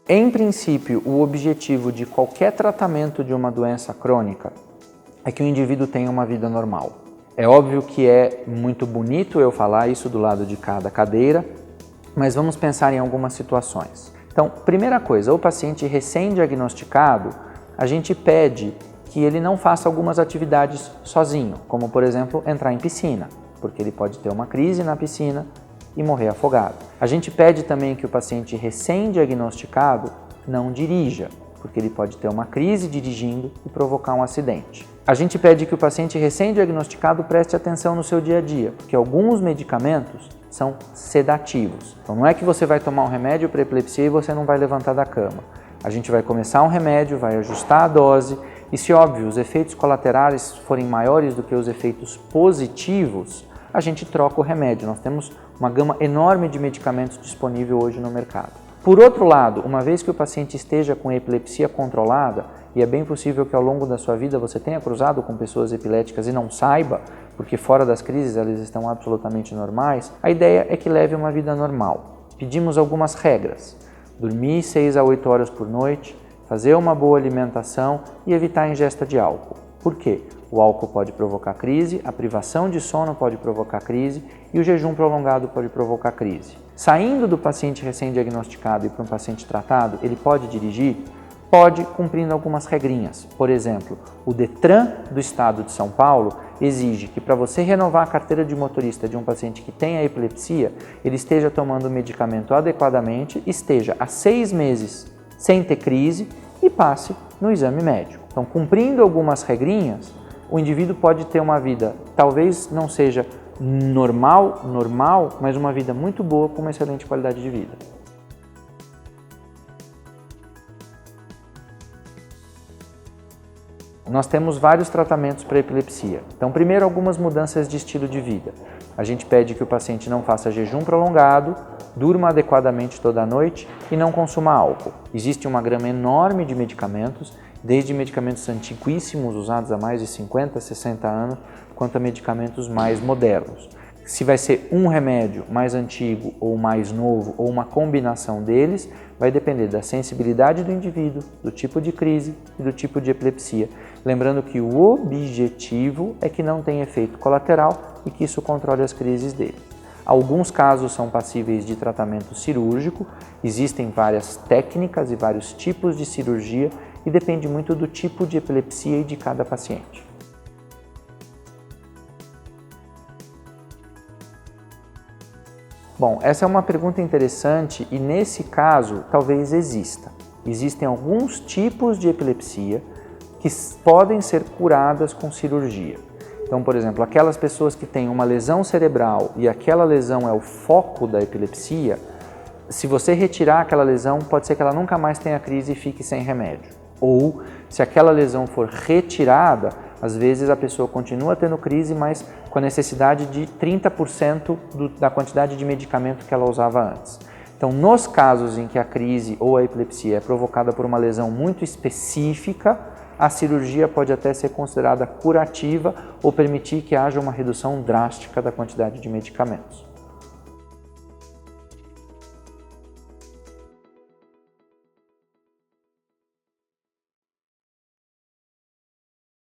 Em princípio, o objetivo de qualquer tratamento de uma doença crônica é que o indivíduo tenha uma vida normal. É óbvio que é muito bonito eu falar isso do lado de cada cadeira, mas vamos pensar em algumas situações. Então, primeira coisa, o paciente recém-diagnosticado, a gente pede que ele não faça algumas atividades sozinho, como por exemplo, entrar em piscina, porque ele pode ter uma crise na piscina e morrer afogado. A gente pede também que o paciente recém-diagnosticado não dirija, porque ele pode ter uma crise dirigindo e provocar um acidente. A gente pede que o paciente recém-diagnosticado preste atenção no seu dia a dia, porque alguns medicamentos são sedativos. Então não é que você vai tomar um remédio para epilepsia e você não vai levantar da cama. A gente vai começar um remédio, vai ajustar a dose e, se óbvio, os efeitos colaterais forem maiores do que os efeitos positivos, a gente troca o remédio. Nós temos uma gama enorme de medicamentos disponível hoje no mercado. Por outro lado, uma vez que o paciente esteja com epilepsia controlada, e é bem possível que ao longo da sua vida você tenha cruzado com pessoas epiléticas e não saiba, porque fora das crises elas estão absolutamente normais, a ideia é que leve uma vida normal. Pedimos algumas regras: dormir 6 a 8 horas por noite, fazer uma boa alimentação e evitar a ingesta de álcool. Por quê? O álcool pode provocar crise, a privação de sono pode provocar crise e o jejum prolongado pode provocar crise. Saindo do paciente recém-diagnosticado e para um paciente tratado, ele pode dirigir? Pode, cumprindo algumas regrinhas. Por exemplo, o Detran do Estado de São Paulo exige que para você renovar a carteira de motorista de um paciente que tenha epilepsia, ele esteja tomando o medicamento adequadamente, esteja há 6 meses sem ter crise e passe no exame médico. Então, cumprindo algumas regrinhas, o indivíduo pode ter uma vida, talvez não seja normal, mas uma vida muito boa com uma excelente qualidade de vida. Nós temos vários tratamentos para epilepsia. Então, primeiro, algumas mudanças de estilo de vida. A gente pede que o paciente não faça jejum prolongado, durma adequadamente toda noite e não consuma álcool. Existe uma gama enorme de medicamentos, desde medicamentos antiquíssimos, usados há mais de 50, 60 anos, quanto a medicamentos mais modernos. Se vai ser um remédio mais antigo ou mais novo, ou uma combinação deles, vai depender da sensibilidade do indivíduo, do tipo de crise e do tipo de epilepsia. Lembrando que o objetivo é que não tenha efeito colateral e que isso controle as crises dele. Alguns casos são passíveis de tratamento cirúrgico, existem várias técnicas e vários tipos de cirurgia e depende muito do tipo de epilepsia e de cada paciente. Bom, essa é uma pergunta interessante e nesse caso talvez exista. Existem alguns tipos de epilepsia que podem ser curadas com cirurgia. Então, por exemplo, aquelas pessoas que têm uma lesão cerebral e aquela lesão é o foco da epilepsia, se você retirar aquela lesão, pode ser que ela nunca mais tenha crise e fique sem remédio. Ou, se aquela lesão for retirada, às vezes a pessoa continua tendo crise, mas com a necessidade de 30% da quantidade de medicamento que ela usava antes. Então, nos casos em que a crise ou a epilepsia é provocada por uma lesão muito específica, a cirurgia pode até ser considerada curativa ou permitir que haja uma redução drástica da quantidade de medicamentos.